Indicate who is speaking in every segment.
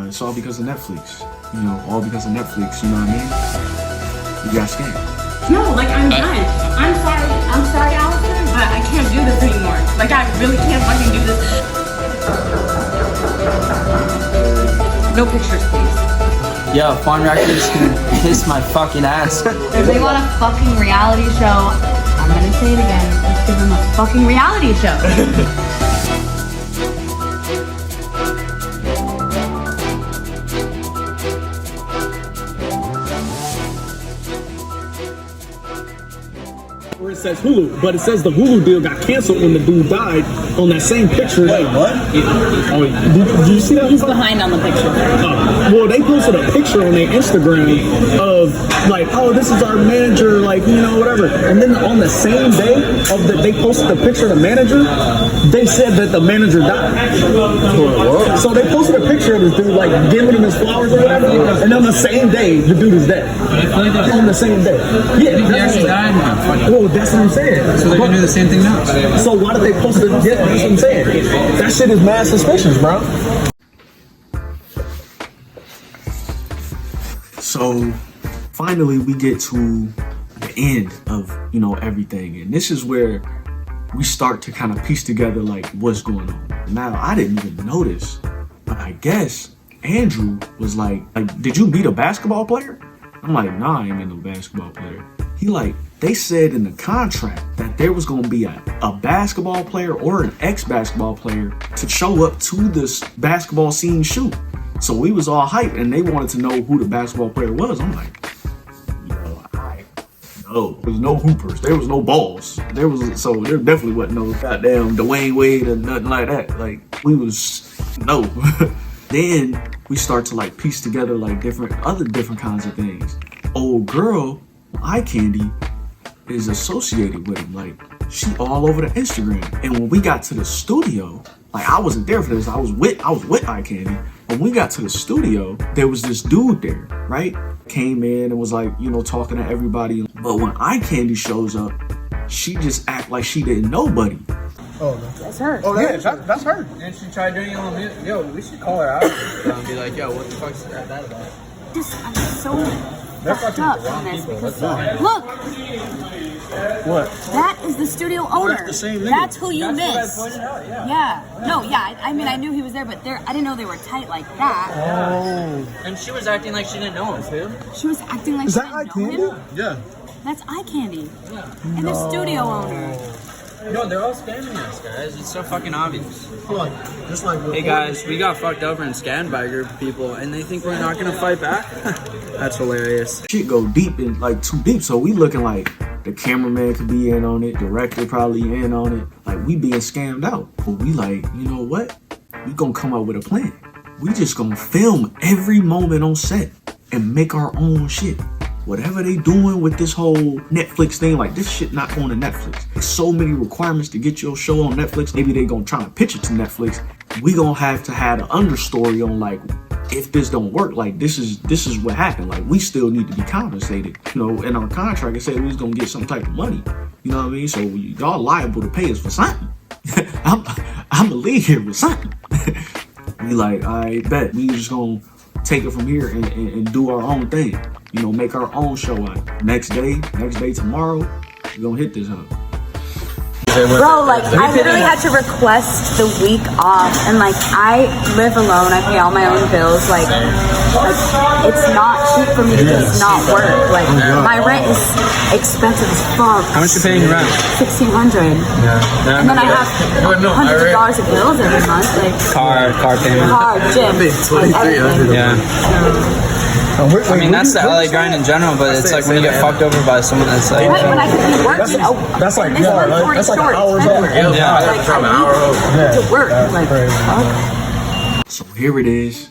Speaker 1: it's all because of Netflix. You know, all because of Netflix, you know what I mean? You got scammed.
Speaker 2: No, like I'm done. I'm sorry, Allison, but I can't do this anymore. Like I really can't fucking do this. No pictures, please.
Speaker 3: Yo, Fun Records can kiss my fucking ass.
Speaker 4: If they want a fucking reality show, I'm gonna say it again. Let's give them a fucking reality show.
Speaker 5: Where it says Hulu, but it says the Hulu deal got canceled when the dude died on that same picture.
Speaker 6: Wait, what?
Speaker 5: Oh, did you see that?
Speaker 4: He's behind on the picture.
Speaker 5: Well, they posted a picture on their Instagram of like, oh, this is our manager, like, you know, whatever. And then on the same day they posted the picture of the manager, they said that the manager died. So they posted a picture of this dude like giving him his flowers or whatever, and on the same day the dude is dead. On the same day. Yeah, well, that's what I'm saying.
Speaker 3: So they're gonna do the same thing now.
Speaker 5: So why did they post it? Yeah, that's what I'm saying. That shit is mad suspicious, bro.
Speaker 1: So finally we get to the end of, you know, everything. And this is where we start to kind of piece together like what's going on. Now, I didn't even notice, but I guess Andrew was like, did you meet a basketball player? I'm like, nah, I ain't met no basketball player. He like, they said in the contract that there was gonna be a basketball player or an ex-basketball player to show up to this basketball scene shoot. So we was all hyped and they wanted to know who the basketball player was. I'm like, no, there was no hoopers, there was no balls. There definitely wasn't no goddamn Dwayne Wade or nothing like that. Like, we was, no. Then we start to like piece together like other different kinds of things. Old girl, Eye Candy, is associated with him. Like, she all over the Instagram. And when we got to the studio, like, I wasn't there for this. I was with Eye Candy. When we got to the studio, there was this dude there, right? Came in and was like, you know, talking to everybody. But when Eye Candy shows up, she just act like she didn't know Buddy.
Speaker 6: Oh,
Speaker 4: That's her.
Speaker 6: oh, that's her.
Speaker 3: And she tried doing it on music. Yo, we should call her out and be like, yo, what the fuck's that about?
Speaker 4: I'm so fucked up on this because look,
Speaker 5: What?
Speaker 4: that is the studio owner.
Speaker 6: That's the same nigga.
Speaker 4: That's who you missed.
Speaker 3: That's what I pointed out, yeah.
Speaker 4: Yeah. No, yeah. I mean, I knew he was there, but I didn't know they were tight like that.
Speaker 5: Oh.
Speaker 3: And she was acting like she didn't know him, too.
Speaker 4: She was acting like
Speaker 5: Is
Speaker 4: she
Speaker 5: that Eye
Speaker 4: didn't know
Speaker 5: Candy?
Speaker 4: him.
Speaker 6: Yeah.
Speaker 4: That's Eye Candy. And the studio owner.
Speaker 3: No, they're all scamming us, guys. It's so fucking obvious.
Speaker 6: Like, just like.
Speaker 3: Hey guys, we got fucked over and scammed by a group of people, and they think we're not gonna fight back? That's hilarious.
Speaker 1: Shit go deep and like too deep. So we looking like the cameraman could be in on it, director probably in on it. Like, we being scammed out. But we like, you know what? We gonna come up with a plan. We just gonna film every moment on set and make our own shit. Whatever they doing with this whole Netflix thing, like, this shit not going to Netflix. There's so many requirements to get your show on Netflix. Maybe they gonna try to pitch it to Netflix. We gonna have to have an understory on like, if this don't work, like this is what happened. Like, we still need to be compensated. You know, in our contract it said we was gonna get some type of money. You know what I mean? So y'all liable to pay us for something. I'm gonna leave here with something. We like, I bet we just gonna take it from here and do our own thing. You know, make our own show out. Next day tomorrow, we're gonna hit this up.
Speaker 4: Bro, like, I literally had to request the week off, and like, I live alone, I pay all my own bills, like it's not cheap for me to just not work. Like, my rent is expensive as fuck.
Speaker 3: How much you paying your rent?
Speaker 4: $1,600. And then I have $100 of bills every month, like
Speaker 3: Car payment.
Speaker 4: car, gym, like everything.
Speaker 3: Yeah. I mean, that's the LA grind in general, but it's like when you get fucked over by someone that's like...
Speaker 4: Right, when I could be working,
Speaker 5: That's like,
Speaker 4: this
Speaker 5: yeah,
Speaker 4: one's
Speaker 5: that's like
Speaker 4: 40
Speaker 5: hours
Speaker 4: short,
Speaker 5: over.
Speaker 4: expensive.
Speaker 3: Yeah.
Speaker 4: Like, I need to work, like, fuck.
Speaker 1: So here it is,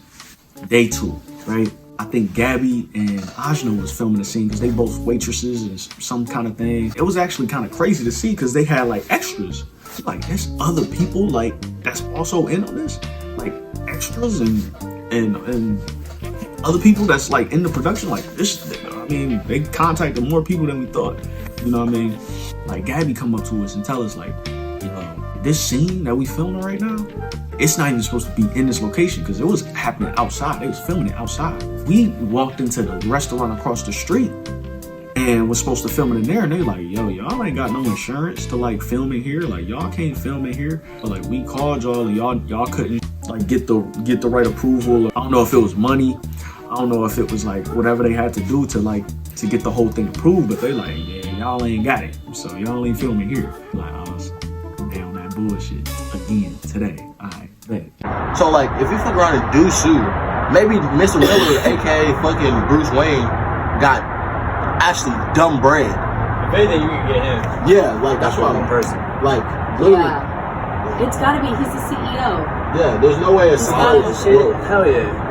Speaker 1: day 2, right? I think Gabby and Ajna was filming the scene because they both waitresses and some kind of thing. It was actually kind of crazy to see because they had like extras. Like, there's other people like that's also in on this, like extras and other people that's like in the production. Like, this, I mean, they contacted more people than we thought. You know what I mean? Like, Gabby come up to us and tell us like, you know, this scene that we filming right now, it's not even supposed to be in this location because it was happening outside. They was filming it outside. We walked into the restaurant across the street and was supposed to film it in there, and they like, yo, y'all ain't got no insurance to like film it here. Like y'all can't film it here. But like we called y'all and y'all couldn't like get the right approval. I don't know if it was money. I don't know if it was like whatever they had to do to get the whole thing approved. But they like, yeah, y'all ain't got it, so y'all ain't filming here. Like I was down that bullshit again today. I bet.
Speaker 6: So like, if you fuck around and do sue, maybe Mr. Miller, aka fucking Bruce Wayne, got actually dumb bread.
Speaker 3: If anything, you can get him.
Speaker 6: Yeah, like that's what I'm
Speaker 3: person.
Speaker 6: like. Literally.
Speaker 4: Yeah. It's gotta be. He's the CEO.
Speaker 6: Yeah, there's no way a CEO is broke.
Speaker 3: Hell yeah.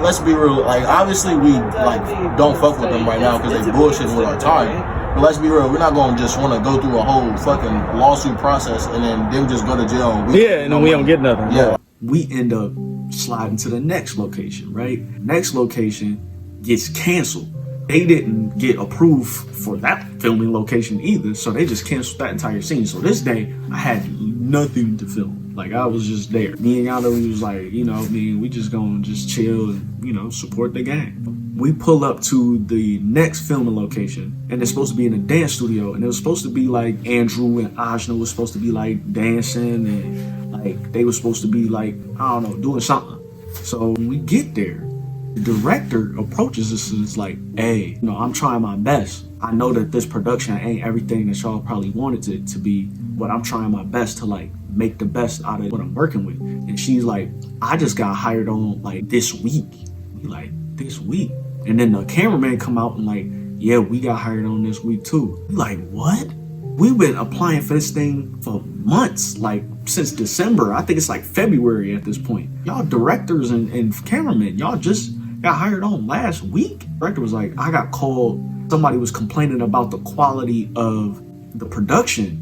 Speaker 6: Let's be real. Like, obviously, we like don't fuck with them right now because they bullshitting with our time. But let's be real. We're not gonna just want to go through a whole fucking lawsuit process and then them just go to jail. And
Speaker 5: and then we don't get nothing.
Speaker 6: Yeah.
Speaker 1: We end up sliding to the next location, right? Next location gets canceled. They didn't get approved for that filming location either, so they just canceled that entire scene. So this day, I had nothing to film. Like, I was just there. Me and Yano, we was like, you know, we just gonna just chill and, you know, support the gang. We pull up to the next filming location, and it's supposed to be in a dance studio, and it was supposed to be like Andrew and Ajna was supposed to be like dancing, and like they were supposed to be like, I don't know, doing something. So when we get there, the director approaches us and is like, hey, you know, I'm trying my best. I know that this production ain't everything that y'all probably wanted it to be, but I'm trying my best to like make the best out of what I'm working with. And she's like, I just got hired on like this week. We like, this week? And then the cameraman come out and like, yeah, we got hired on this week too. We like, what? We've been applying for this thing for months, like since December. I think it's like February at this point. Y'all directors and cameramen, y'all just got hired on last week. Director was like, I got called. Somebody was complaining about the quality of the production.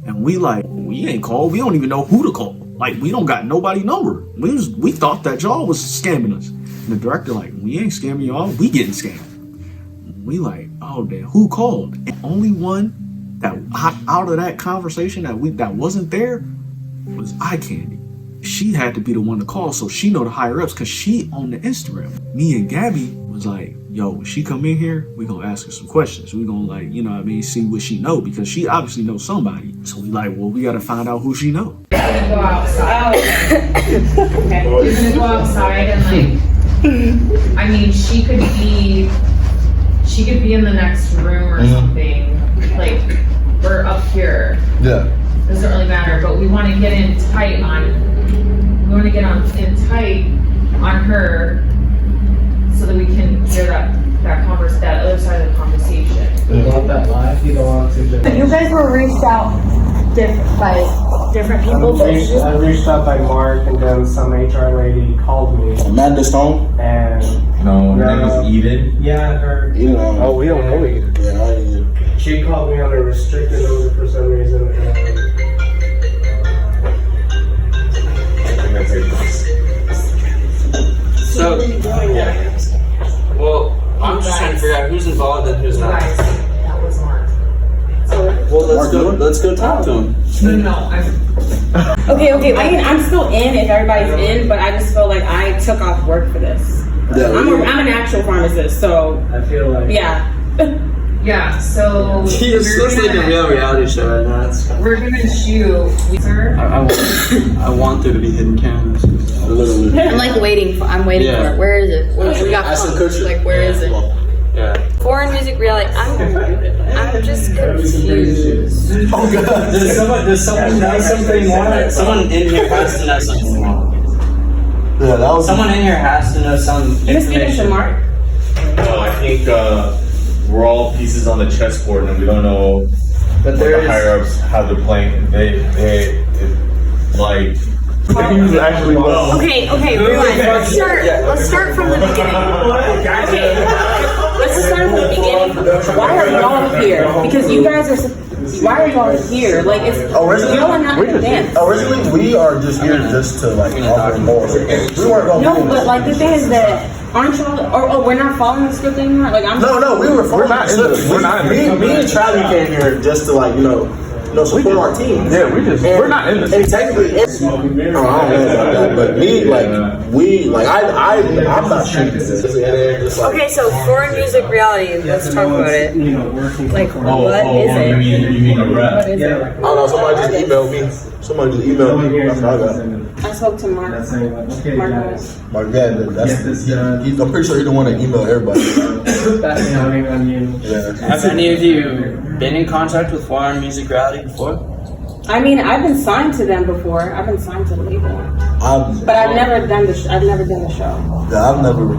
Speaker 1: And we like, we ain't called. We don't even know who to call. Like, we don't got nobody number. We thought that y'all was scamming us. And the director like, we ain't scamming y'all. We getting scammed. We like, oh damn, who called? And only one that out of that conversation that wasn't there was Eye Candy. She had to be the one to call, so she know the higher ups because she on the Instagram. Me and Gabby was like, yo, when she come in here, we gonna ask her some questions. We gonna like, you know what I mean, see what she know because she obviously knows somebody. So we like, well, we gotta find out who she know.
Speaker 2: You're gonna go outside. Okay. You're gonna go outside and like, I mean, she could be in the next room or something. Like, we're up here.
Speaker 6: Yeah.
Speaker 2: Doesn't really matter, but we want to get in tight on her so that we can hear that other side of the conversation.
Speaker 7: You want that live? You don't want to just...
Speaker 4: You guys were reached out by different people.
Speaker 7: I reached out by Mark, and then some HR lady called me.
Speaker 6: Amanda Stone?
Speaker 7: And
Speaker 8: no, her name was Eden.
Speaker 7: Yeah, her.
Speaker 6: Eden.
Speaker 5: Oh, we don't know Eden.
Speaker 6: Yeah, I Eden.
Speaker 7: She called me on a restricted number for some reason.
Speaker 3: So, well, I'm just trying to figure out who's involved and who's not.
Speaker 2: Guys, that was Mark.
Speaker 3: Well, let's go talk to him.
Speaker 2: No,
Speaker 9: Okay. I mean, I'm still in if everybody's in, but I just feel like I took off work for this.
Speaker 6: Yeah,
Speaker 9: I'm an actual pharmacist, so
Speaker 7: I feel like...
Speaker 9: yeah.
Speaker 2: yeah, so
Speaker 3: You're supposed to like a real reality show right now.
Speaker 2: we're gonna shoot. Sir?
Speaker 3: I want there to be hidden cameras.
Speaker 6: Literally.
Speaker 4: I'm like waiting for it. Where is it? We got phones. Like, where is it?
Speaker 3: Yeah.
Speaker 4: Foreign music reality. I'm just confused.
Speaker 6: Oh god.
Speaker 3: Does someone know something more? Someone in here has to know something more.
Speaker 6: Yeah, that was...
Speaker 3: Someone in here has to know some
Speaker 9: You're speaking to
Speaker 3: information.
Speaker 9: Mark?
Speaker 8: No, I think we're all pieces on the chessboard, and we don't know
Speaker 3: But
Speaker 8: what
Speaker 3: there
Speaker 8: the higher ups how they're playing. They like.
Speaker 6: actually was.
Speaker 9: Okay, rewind.
Speaker 4: Let's start from the beginning.
Speaker 9: Okay, let's start from the beginning. Why are y'all here? Because you guys are. Why are y'all here? Like, it's y'all are not gonna dance.
Speaker 6: Originally, we are just here just to like offer more. We weren't going.
Speaker 9: No, but like the thing is that aren't y'all? Or we're not following the script anymore. Like I'm.
Speaker 6: No, we were. We're not.
Speaker 5: We're not in the.
Speaker 6: Me and Travy came here just to like support our team.
Speaker 5: Yeah, we're not in this.
Speaker 6: And technically, I don't know about that, but I'm not sure.
Speaker 4: Okay, so foreign music reality. Let's talk about it. Like, what is it?
Speaker 8: You mean a rap?
Speaker 4: What is it?
Speaker 6: I don't know. Somebody just emailed me. That's what I got.
Speaker 9: I spoke to Mark.
Speaker 6: Mark, yeah, I'm pretty sure he's the one that emailed everybody. Yeah.
Speaker 3: Have any of you been in contact with Foreign Music Reality before?
Speaker 9: I mean, I've been signed to them before. I've been signed to the label, but I've never done the. I've never done the show.
Speaker 6: Yeah, I've never.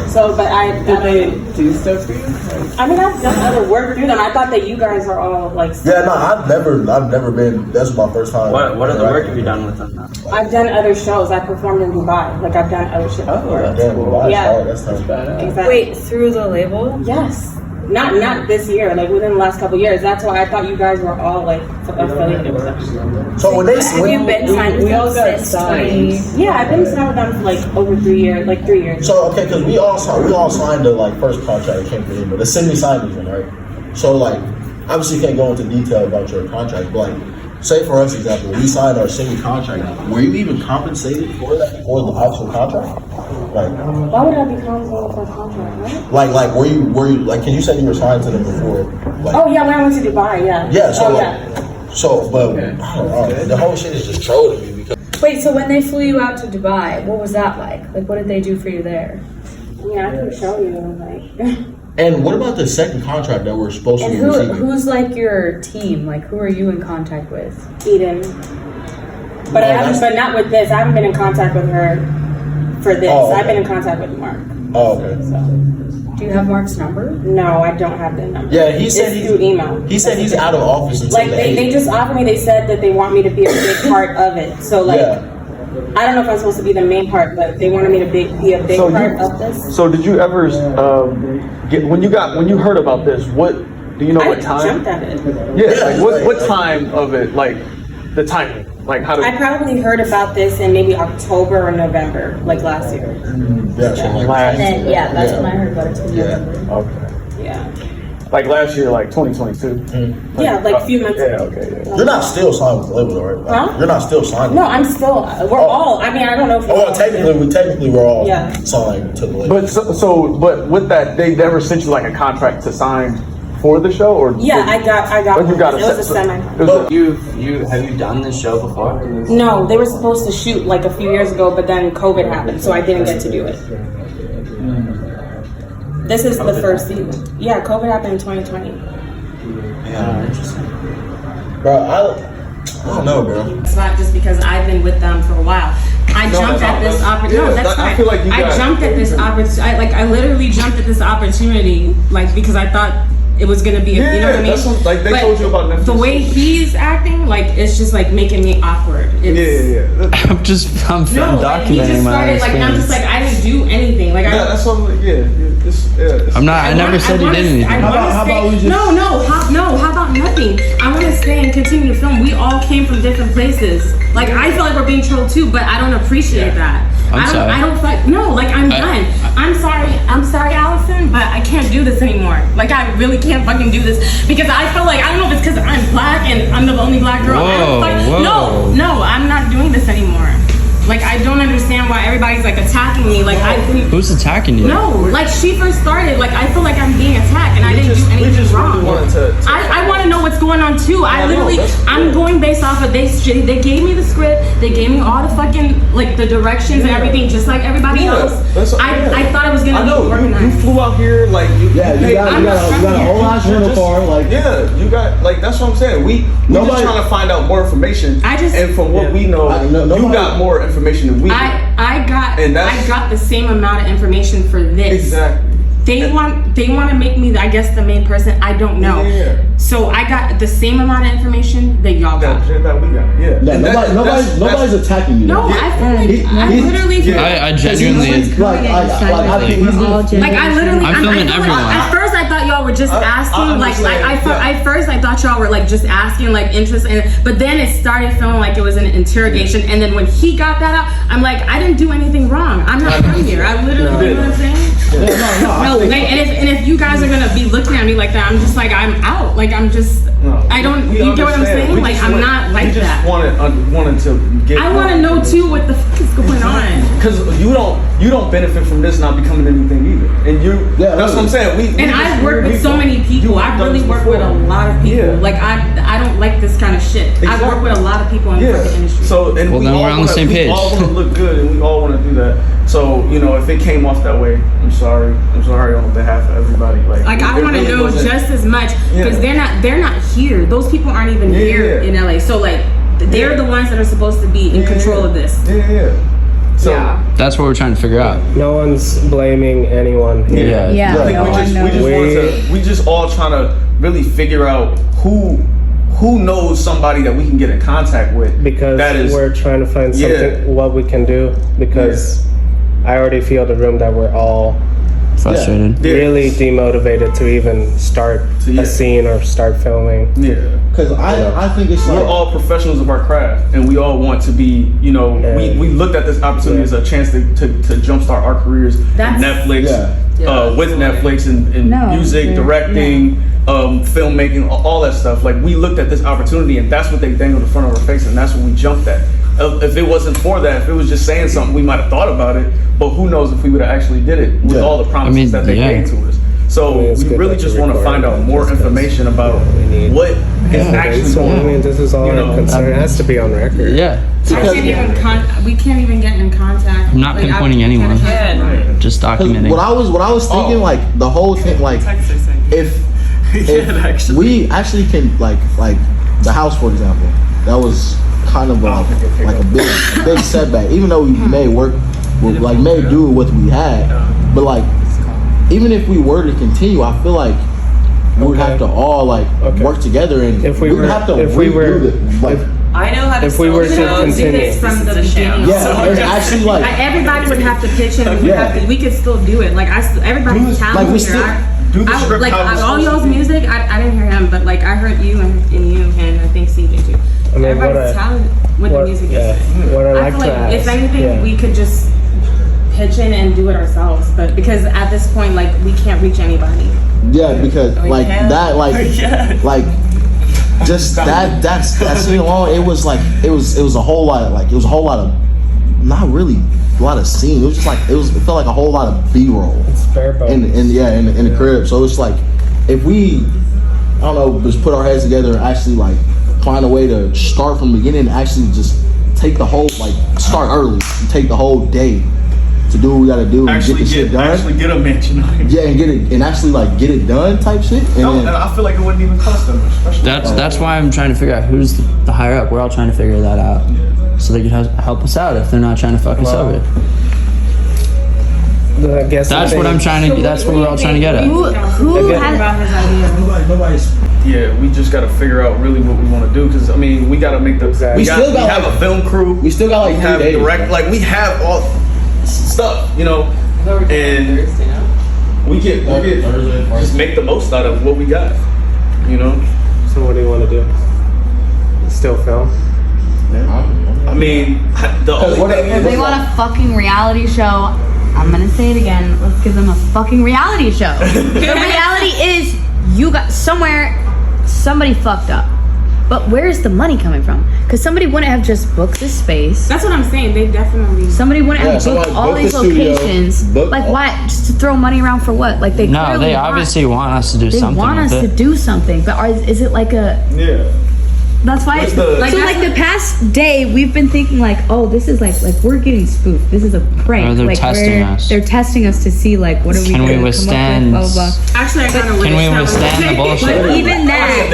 Speaker 9: So, but
Speaker 3: Did they do stuff for you?
Speaker 9: I mean, I've done other work through them. I thought that you guys are all like.
Speaker 6: Yeah, no, I've never been. That's my first time.
Speaker 3: What other work have you done with them now?
Speaker 9: I've done other shows. I performed in Dubai. Like I've done other shit before.
Speaker 6: That's cool.
Speaker 9: Yeah.
Speaker 6: That's bad.
Speaker 9: Exactly.
Speaker 4: Wait, through the label?
Speaker 9: Yes. Not this year. Like within the last couple of years. That's why I thought you guys were all like affiliated with them.
Speaker 6: So when they
Speaker 4: Have you been signed with them since 20?
Speaker 9: Yeah, I've been signed with them for like over 3 years. Like 3 years.
Speaker 6: So okay, because we all signed the like first contract that came from them, but the Sydney signed one, right? So like, obviously you can't go into detail about your contract, but like, say for us example, we signed our Sydney contract. Were you even compensated for that for the actual contract? Like,
Speaker 9: why would I be compensated for a contract? Right?
Speaker 6: like were you like? Can you say you were signed to them before? Like,
Speaker 9: Oh yeah, when I went to Dubai, yeah.
Speaker 6: yeah. So
Speaker 9: Oh,
Speaker 6: like,
Speaker 9: yeah.
Speaker 6: so but I don't know. The whole shit is just troll to me because.
Speaker 4: Wait, so when they flew you out to Dubai, what was that like? Like, what did they do for you there?
Speaker 9: Yeah, I can show you. Like.
Speaker 6: And what about the second contract that we're supposed to
Speaker 4: And
Speaker 6: be receiving?
Speaker 4: who's like your team? Like, who are you in contact with?
Speaker 9: Eden. But I haven't, but not with this. I haven't been in contact with her for this.
Speaker 6: Oh, okay.
Speaker 9: I've been in contact with Mark.
Speaker 6: Oh, okay.
Speaker 4: Do you have Mark's number?
Speaker 9: No, I don't have the number.
Speaker 6: Yeah, he said
Speaker 9: it's through email.
Speaker 6: He said he's out of office until
Speaker 9: Like
Speaker 6: the
Speaker 9: they
Speaker 6: 8th.
Speaker 9: just offered me. They said that they want me to be a big part of it. So like,
Speaker 6: Yeah.
Speaker 9: I don't know if I'm supposed to be the main part, but they wanted me to be a big part of this.
Speaker 5: So did you ever when you heard about this? What do you know?
Speaker 9: I
Speaker 5: What time?
Speaker 9: jumped at it.
Speaker 5: Yeah, like what time of it? Like the timing? Like how did?
Speaker 9: I probably heard about this in maybe October or November, like last year.
Speaker 6: Yeah, so like,
Speaker 5: Last-
Speaker 4: And then, yeah, that's when I heard about it too.
Speaker 6: yeah.
Speaker 5: Okay.
Speaker 9: Yeah.
Speaker 5: Like last year, like 2022.
Speaker 9: Yeah, like a few months
Speaker 5: Yeah.
Speaker 9: ago.
Speaker 5: Okay. Yeah.
Speaker 6: You're not still signed with the label, though, right? Like,
Speaker 9: Huh?
Speaker 6: You're not still signed.
Speaker 9: No, I'm still. We're all. I mean, I don't know if.
Speaker 6: Oh, well, technically, we're all
Speaker 9: Yeah.
Speaker 6: signed to the label.
Speaker 5: But with that, they never sent you like a contract to sign for the show, or
Speaker 9: Yeah, I got.
Speaker 5: Or you got
Speaker 9: it was a semi.
Speaker 5: But
Speaker 3: Have you done this show before?
Speaker 9: No, they were supposed to shoot like a few years ago, but then COVID happened, so I didn't get to do it. This is the first season. Yeah, COVID happened in 2020.
Speaker 3: Yeah, interesting.
Speaker 6: Bro, I don't know, bro.
Speaker 9: It's not just because I've been with them for a while. I jumped at this opportunity. No, that's fine.
Speaker 5: I feel like you
Speaker 9: I
Speaker 5: got-
Speaker 9: jumped at this opportunity. I literally jumped at this opportunity, like because I thought it was gonna be. You know what I mean?
Speaker 5: that's what, like they
Speaker 9: But
Speaker 5: told you about Netflix.
Speaker 9: the way he's acting, like it's just like making me awkward. It's,
Speaker 5: Yeah.
Speaker 3: I'm
Speaker 9: No, like, he just started like, and I'm just like, I didn't do anything. Like I.
Speaker 5: That's what I'm like. Yeah.
Speaker 3: I'm not. I never said you did anything.
Speaker 6: How about we just-
Speaker 9: How about nothing? I want to stay and continue to film. We all came from different places. Like I feel like we're being trolled too, but I don't appreciate that.
Speaker 3: sorry.
Speaker 9: I don't like. No, like I'm done. I'm sorry, Allison, but I can't do this anymore. Like I really can't fucking do this because I feel like I don't know if it's because I'm black and I'm the only black girl.
Speaker 3: Whoa.
Speaker 9: No, I'm not doing this anymore. Like I don't understand why everybody's like attacking me. Like I think.
Speaker 3: Who's attacking you?
Speaker 9: No, like she first started, like I feel like I'm being attacked and I didn't do anything wrong. I want to know what's going on too. I'm going based off of they gave me the script, they gave me all the fucking like the directions and everything, just like everybody else. I thought it was gonna be organized.
Speaker 5: You flew out here like you
Speaker 6: Yeah, you got a whole ass rental car. Like,
Speaker 5: yeah, you got like that's what I'm saying. We just trying to find out more information. And from what we know, you got more information than we do.
Speaker 9: I got the same amount of information for this.
Speaker 5: Exactly.
Speaker 9: They want to make me, I guess, the main person. I don't know.
Speaker 5: Yeah.
Speaker 9: So I got the same amount of information that y'all got.
Speaker 5: That we got. Yeah.
Speaker 6: Nobody's attacking you.
Speaker 9: No, I feel like I literally feel
Speaker 3: I genuinely.
Speaker 9: like I literally.
Speaker 3: I'm filming everyone.
Speaker 9: At first, I thought y'all were just asking,
Speaker 6: understand,
Speaker 9: at first I thought y'all were like just asking like interest in it, but then it started feeling like it was an interrogation, and then when he got that out, I'm like, I didn't do anything wrong. I'm not from here. I literally, you know what I'm saying? No, like, and if you guys are gonna be looking at me like that, I'm just like, I'm out. Like, I'm just, I don't, you get what I'm saying? Like, I'm not like that.
Speaker 5: Wanted to get.
Speaker 9: I want to know too what the fuck is going on.
Speaker 5: Because you don't benefit from this not becoming anything either, and that's what I'm saying.
Speaker 9: I've worked with so many people. I've really worked with a lot of people.
Speaker 5: Yeah.
Speaker 9: Like I don't like this kind of shit.
Speaker 5: Exactly.
Speaker 9: I've worked with a lot of people in the fucking industry.
Speaker 5: So and
Speaker 3: well, then we're on the same page.
Speaker 5: We all want to look good, and we all want to do that. So if it came off that way, I'm sorry on behalf of everybody. Like
Speaker 9: I want to
Speaker 5: really
Speaker 9: know just as much because they're not here. Those people aren't even here in LA. So like they're the ones that are supposed to be in control of this.
Speaker 5: So
Speaker 3: that's what we're trying to figure out.
Speaker 7: No one's blaming anyone here.
Speaker 5: We just all trying to really figure out who knows somebody that we can get in contact with.
Speaker 7: Because we're trying to find something, what we can do. Because I already feel the room that we're all
Speaker 3: frustrated,
Speaker 7: really demotivated to even start a scene or start filming.
Speaker 6: Because I think it's like,
Speaker 5: we're all professionals of our craft, and we all want to be. We looked at this opportunity as a chance to jumpstart our careers. Netflix, with Netflix and music, directing, filmmaking, all that stuff. Like, we looked at this opportunity, and that's what they dangled in front of our face, and that's what we jumped at. If it wasn't for that, if it was just saying something, we might have thought about it. But who knows if we would have actually did it with all the promises that they made to us. So we really just want to find out more information about what is actually going on.
Speaker 7: This is all I'm concerned. It has to be on record.
Speaker 9: We can't even get in contact.
Speaker 3: I'm not pinpointing anyone. Just documenting.
Speaker 6: What I was thinking, like the whole thing, like if we actually can, like the house, for example, that was kind of like a big setback. Even though we made do with what we had, but like even if we were to continue, I feel like we would have to all work together, and
Speaker 7: if we were
Speaker 6: have to
Speaker 10: I know how to
Speaker 7: if we were to continue
Speaker 9: from the beginning.
Speaker 6: Actually,
Speaker 9: everybody would have to pitch in. We could still do it. Like everybody's talented here. All y'all's music, I didn't hear him, but like I heard you and you, and I think CJ too.
Speaker 7: I mean,
Speaker 9: everybody's talented with the music.
Speaker 7: What I
Speaker 9: feel like if anything, we could just pitch in and do it ourselves. But because at this point, like we can't reach anybody.
Speaker 6: Yeah, because just that scene alone, it was a whole lot of not really a lot of scene. It was just it felt like a whole lot of B-roll.
Speaker 7: It's bare bones.
Speaker 6: In the crib. So it's like if we just put our heads together and actually find a way to start from the beginning and actually just take the whole start early and take the whole day to do what we gotta do and get the shit done.
Speaker 5: Actually get a mansion.
Speaker 6: Yeah, and get it and actually get it done type shit. And
Speaker 5: I feel like it wouldn't even cost them much.
Speaker 3: That's why I'm trying to figure out who's the higher up. We're all trying to figure that out, so they can help us out if they're not trying to fuck us over.
Speaker 7: I guess
Speaker 3: that's what I'm trying to. That's what we're all trying to get at.
Speaker 4: Who has
Speaker 7: nobody's.
Speaker 5: Yeah, we just got to figure out really what we want to do, because I mean we got to make the. We have a film crew.
Speaker 6: We still got 3 days.
Speaker 5: Direct, we have all stuff, and we can just make the most out of what we got,
Speaker 7: So what do you want to do? Still film?
Speaker 5: I mean, the only thing
Speaker 4: if they want a fucking reality show, I'm gonna say it again. Let's give them a fucking reality show. The reality is, you got somebody fucked up. But where's the money coming from? Because somebody wouldn't have just booked this space.
Speaker 9: That's what I'm saying. They definitely.
Speaker 4: Somebody wouldn't have booked all these locations. Why? Just to throw money around for what? They
Speaker 3: obviously want us to do something.
Speaker 4: They want us to do something. But is it like a?
Speaker 5: Yeah.
Speaker 4: That's why. The past day, we've been thinking this is like we're getting spoofed. This is a prank.
Speaker 3: Or they're testing us.
Speaker 4: They're testing us to see what are we
Speaker 3: can we withstand?
Speaker 4: Blah, blah, blah.
Speaker 9: Actually, I kind of.
Speaker 3: Can we withstand the bullshit?
Speaker 4: But even that,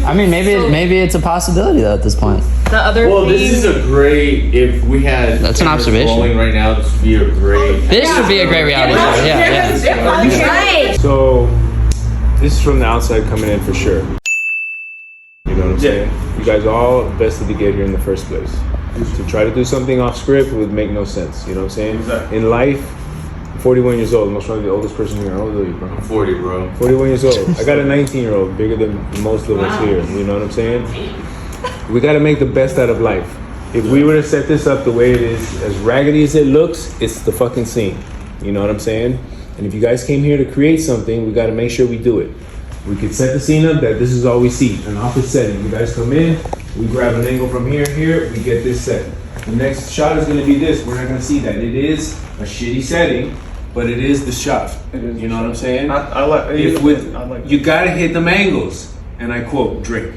Speaker 3: I mean, maybe it's a possibility though at this point.
Speaker 9: The other.
Speaker 8: This is a great. If we had
Speaker 3: that's an observation.
Speaker 8: Rolling right now, this would be a great.
Speaker 3: This would be a great reality show. Yeah.
Speaker 4: Right.
Speaker 11: So, this is from the outside coming in for sure. You know what I'm saying? You guys all invested to get here in the first place. To try to do something off script would make no sense. You know what I'm saying?
Speaker 5: Exactly.
Speaker 11: In life, 41 years old. Most probably the oldest person here. How old are you, bro?
Speaker 8: I'm 40, bro.
Speaker 11: 41 years old. I got a 19-year-old, bigger than most of us here. You know what I'm saying? We got to make the best out of life. If we were to set this up the way it is, as raggedy as it looks, it's the fucking scene. You know what I'm saying? And if you guys came here to create something, we got to make sure we do it. We could set the scene up that this is all we see, an office setting. You guys come in, we grab an angle from here, we get this set. The next shot is going to be this. We're not going to see that. It is a shitty setting, but it is the shot. You know what I'm saying?
Speaker 5: I like
Speaker 11: you got to hit them angles. And I quote Drake.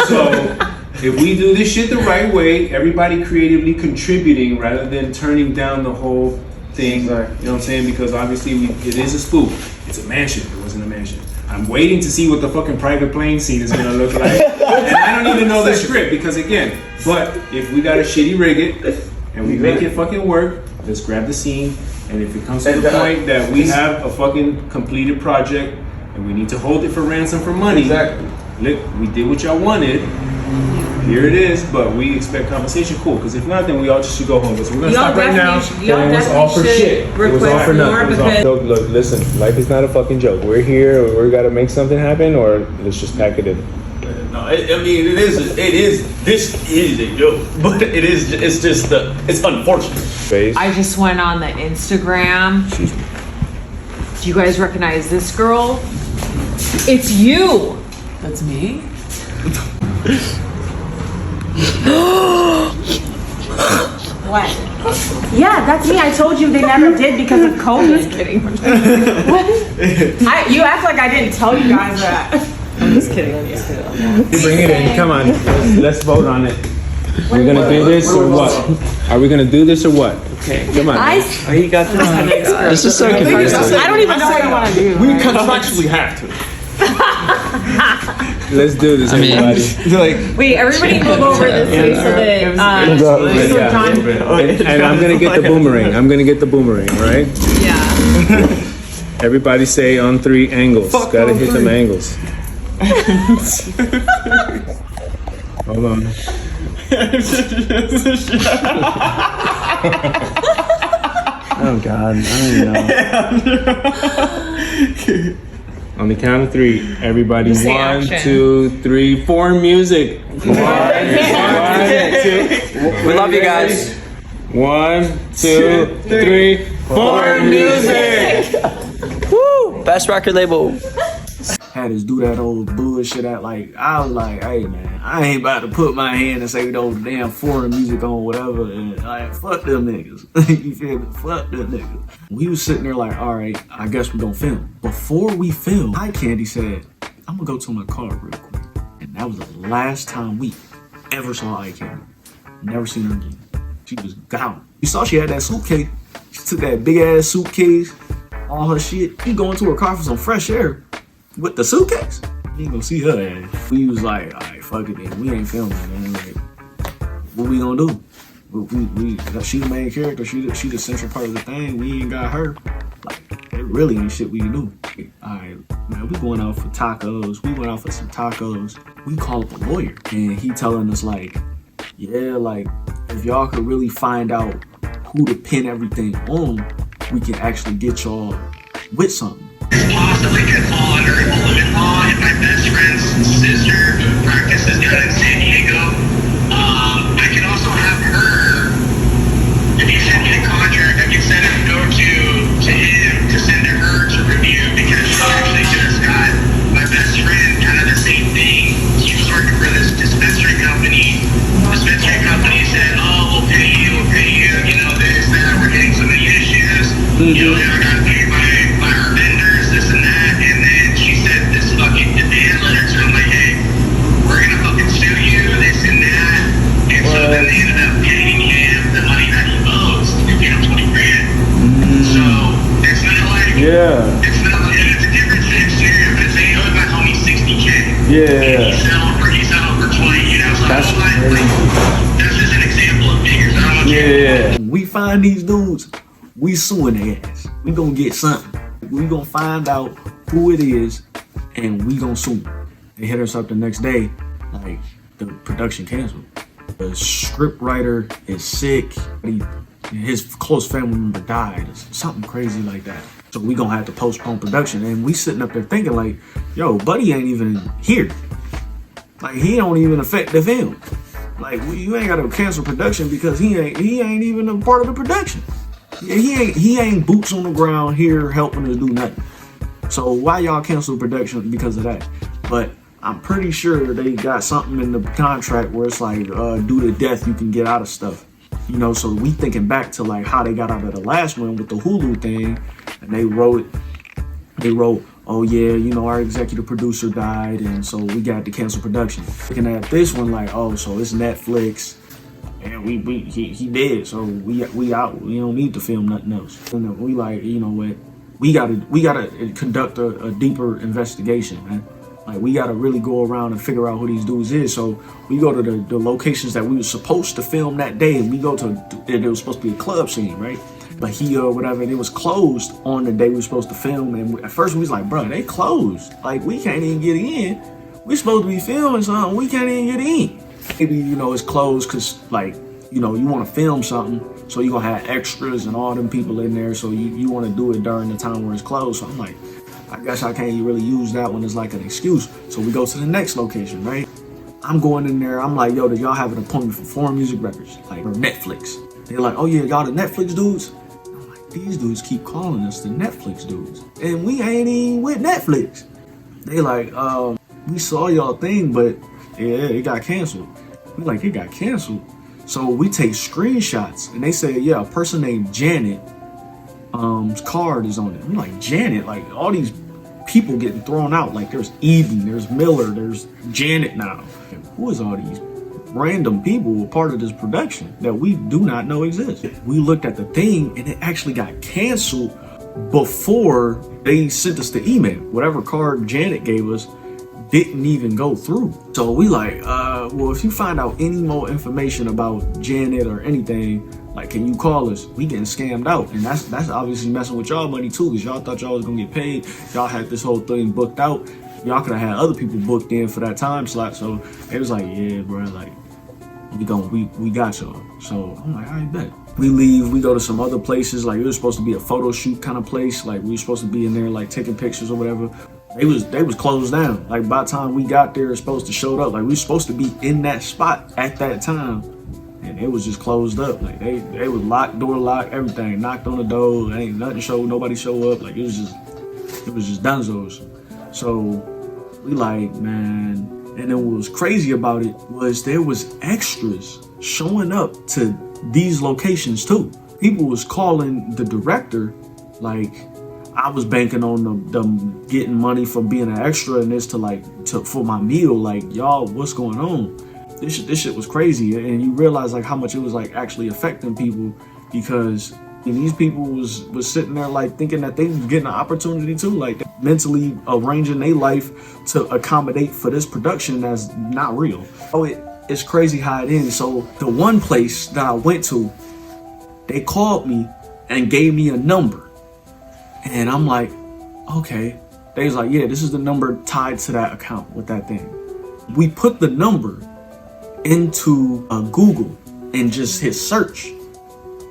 Speaker 11: So if we do this shit the right way, everybody creatively contributing rather than turning down the whole thing, you know what I'm saying? Because obviously it is a spoof. It's a mansion. It wasn't a mansion. I'm waiting to see what the fucking private plane scene is gonna look like. And I don't even know the script because again, but if we gotta shitty rig it and we make it fucking work, let's grab the scene. And if it comes to the point that we have a fucking completed project and we need to hold it for ransom for money, look, we did what y'all wanted. Here it is, but we expect compensation. Cool, because if not, then we all just should go home. So we're gonna stop right now.
Speaker 2: Y'all
Speaker 11: it was all for shit. It was all for nothing. Look, listen, life is not a fucking joke. We're here. We gotta make something happen, or let's just pack it in.
Speaker 5: No, I mean it is. This is a joke, but it's just it's unfortunate.
Speaker 11: Face.
Speaker 2: I just went on the Instagram. Do you guys recognize this girl? It's you.
Speaker 12: That's me?
Speaker 2: What? Yeah, that's me. I told you they never did because of COVID. Just kidding. You act like I didn't tell you guys that.
Speaker 12: I'm just kidding.
Speaker 11: Bring it in. Come on. Let's vote on it. We're gonna do this or what? Are we gonna do this or what? Okay. Come on.
Speaker 12: Oh, you got this.
Speaker 3: This is so confusing.
Speaker 2: I don't even know what I want to do.
Speaker 5: We contractually have to.
Speaker 11: Let's do this, everybody.
Speaker 2: Wait, everybody move over this way so that
Speaker 11: And I'm gonna get the boomerang. Right?
Speaker 2: Yeah.
Speaker 11: Everybody say on 3 angles. Gotta hit them angles. Hold on.
Speaker 3: Oh God, I don't even know.
Speaker 11: On the count of 3, everybody. 1, 2, 3, 4 music. 1, 2.
Speaker 3: We love you guys.
Speaker 11: 1, 2, 3, 4 music.
Speaker 3: Woo! Best record label.
Speaker 1: Had us do that old bullshit at like, I was like, hey man, I ain't about to put my hand and say those damn foreign music on whatever, and like, fuck them niggas. You feel me? Fuck them niggas. We was sitting there like, all right, I guess we gonna film. Before we filmed, Eye Candy said, I'm gonna go to my car real quick. And that was the last time we ever saw Eye Candy. Never seen her again. She was gone. You saw she had that suitcase. She took that big ass suitcase, all her shit. She going to her car for some fresh air. With the suitcase, you ain't gonna see her ass. We was like, all right, fuck it, man. We ain't filming, man. Like, what we gonna do? She the main character. She the central part of the thing. We ain't got her. Like, it really ain't shit we can do. All right, man. We going out for tacos. We went out for some tacos. We call up a lawyer, and he telling us like, yeah, like if y'all could really find out who to pin everything on, we can actually get y'all with something.
Speaker 13: Possibly could fall under employment law if my best friend's sister practices down in San Diego. I can also have her, if you send me the contract, I can send it over to him to send to her to review because she actually just got my best friend kind of the same thing. She was working for this dispensary company. Dispensary company said, oh, we'll pay you, you know, this, that, we're getting so many issues. You know, I got paid by our vendors, this and that, and then she said this fucking demand letter to him like, hey, we're gonna fucking sue you, this and that. And so then they ended up paying him the money that he owes. They paid him 20 grand. So it's not like it's not like, and it's a different scenario, but say he owed my homie 60K. And he settled for 20, you know, so that's just an example of figures. I don't know.
Speaker 1: When we find these dudes, we suing their ass. We gonna get something. We gonna find out who it is, and we gonna sue them. They hit us up the next day, like the production canceled. The script writer is sick. He his close family member died, or something crazy like that. So we gonna have to postpone production. And we sitting up there thinking like, yo, Buddy ain't even here. Like, he don't even affect the film. Like, you ain't gotta cancel production because he ain't even a part of the production. Yeah, he ain't boots on the ground here helping to do nothing. So why y'all cancel production because of that? But I'm pretty sure they got something in the contract where it's like, due to death, you can get out of stuff. You know, so we thinking back to like how they got out of the last one with the Hulu thing, and they wrote, oh yeah, you know, our executive producer died, and so we got to cancel production. Looking at this one like, oh, so it's Netflix, and he dead, so we out. We don't need to film nothing else. And we like, you know what? We gotta conduct a deeper investigation, man. Like, we gotta really go around and figure out who these dudes is. So we go to the locations that we were supposed to film that day. We go to, it was supposed to be a club scene, right? Bahia or whatever, and it was closed on the day we were supposed to film. And at first we was like, bro, they closed. Like, we can't even get in. We supposed to be filming something, we can't even get in. Maybe, you know, it's closed because, like, you know, you want to film something, so you're gonna have extras and all them people in there, so you want to do it during the time where it's closed. So I'm like, I guess I can't really use that one as like an excuse. So we go to the next location, right? I'm going in there, I'm like, yo, did y'all have an appointment for Foreign Music Records, like, or Netflix? They're like, oh yeah, y'all the Netflix dudes? I'm like, these dudes keep calling us the Netflix dudes, and we ain't even with Netflix. They like, we saw y'all thing, but yeah, it got canceled. We like, it got canceled. So we take screenshots, and they say, yeah, a person named Janet, card is on it. I'm like, Janet? Like, all these people getting thrown out. Like, there's Eden, there's Miller, there's Janet now. And who is all these random people a part of this production that we do not know exist? We looked at the thing, and it actually got canceled before they sent us the email. Whatever card Janet gave us didn't even go through. So we like, well, if you find out any more information about Janet or anything, like, can you call us? We getting scammed out. And that's obviously messing with y'all money too, because y'all thought y'all was gonna get paid. Y'all had this whole thing booked out. Y'all could have had other people booked in for that time slot. So it was like, yeah, bro, like, we got y'all. So I'm like, I bet. We leave, we go to some other places. Like, it was supposed to be a photo shoot kind of place. Like, we were supposed to be in there, like, taking pictures or whatever. They was closed down. Like, by the time we got there, it's supposed to show up. Like, we were supposed to be in that spot at that time, and it was just closed up. Like, they was locked, door locked, everything, knocked on the door, ain't nothing showed, nobody show up. Like, it was just dunzos. So we like, man. And then what was crazy about it was there was extras showing up to these locations too. People was calling the director, like, I was banking on them getting money from being an extra in this for my meal. Like, y'all, what's going on? This shit was crazy. And you realize like how much it was like actually affecting people, because these people was sitting there like thinking that they was getting an opportunity too, like mentally arranging their life to accommodate for this production that's not real. Oh, it's crazy how it ends. So the one place that I went to, they called me and gave me a number. And I'm like, okay. They was like, yeah, this is the number tied to that account with that thing. We put the number into Google and just hit search.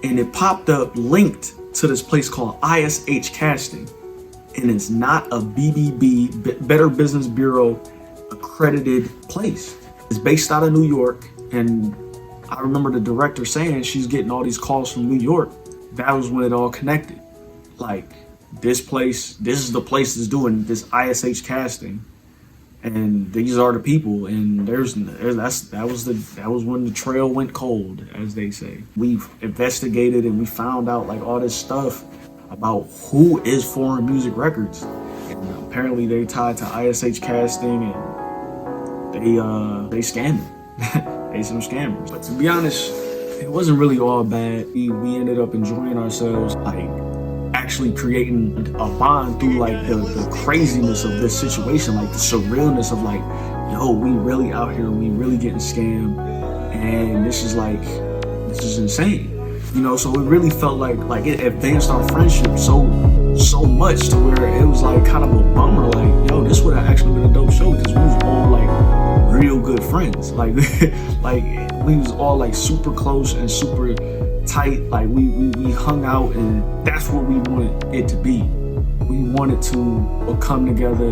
Speaker 1: And it popped up linked to this place called ISH Casting. And it's not a BBB, Better Business Bureau accredited place. It's based out of New York. And I remember the director saying she's getting all these calls from New York. That was when it all connected. Like, this is the place that's doing this ISH casting, and these are the people. And that was when the trail went cold, as they say. We've investigated and we found out like all this stuff about who is Foreign Music Records, and apparently they tied to ISH casting, and they scammed. They some scammers. But to be honest, it wasn't really all bad. We ended up enjoying ourselves, like actually creating a bond through like the craziness of this situation, like the surrealness of like, yo, we really out here, we really getting scammed, and this is insane, you know. So it really felt like it advanced our friendship so much to where it was like kind of a bummer, like, yo, this would have actually been a dope show because we was all like real good friends. Like like we was all like super close and super tight. Like we hung out, and that's what we wanted it to be. We wanted to come together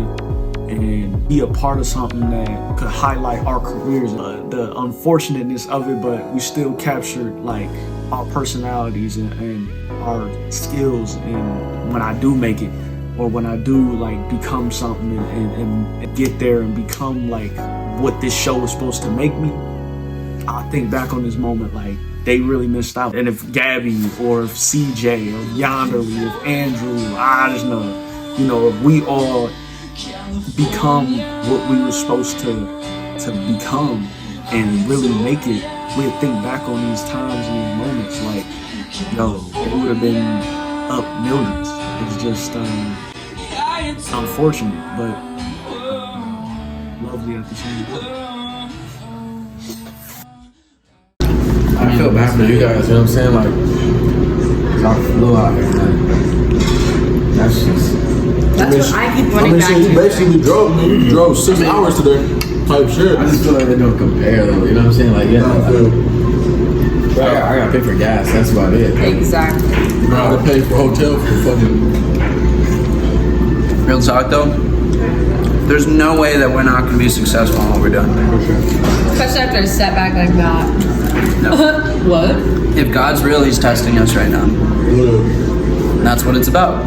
Speaker 1: and be a part of something that could highlight our careers. The unfortunateness of it, but we still captured like our personalities and our skills. And when I do make it, or when I do like become something and get there and become like what this show was supposed to make me, I think back on this moment like they really missed out. And if Gabby or if CJ or Yonderly, if Andrew, I just know, you know, if we all become what we were supposed to become and really make it, we'd think back on these times and these moments like, yo, it would have been up millions. It's just unfortunate, but lovely at the same time.
Speaker 10: I feel bad for you guys, you know what I'm saying? Like, y'all flew out here, man. That's just...
Speaker 2: That's what I keep running back to.
Speaker 6: You basically drove 6 hours today, type shit.
Speaker 10: I just feel like they don't compare, though, you know what I'm saying? Like, yeah, I gotta pay for gas, that's about it.
Speaker 2: Exactly.
Speaker 6: You gotta pay for hotel for fucking...
Speaker 3: Real talk though, there's no way that we're not going to be successful in what we're doing.
Speaker 9: Especially after a setback like that.
Speaker 3: No.
Speaker 9: What?
Speaker 3: If God's real, He's testing us right now. And that's what it's about.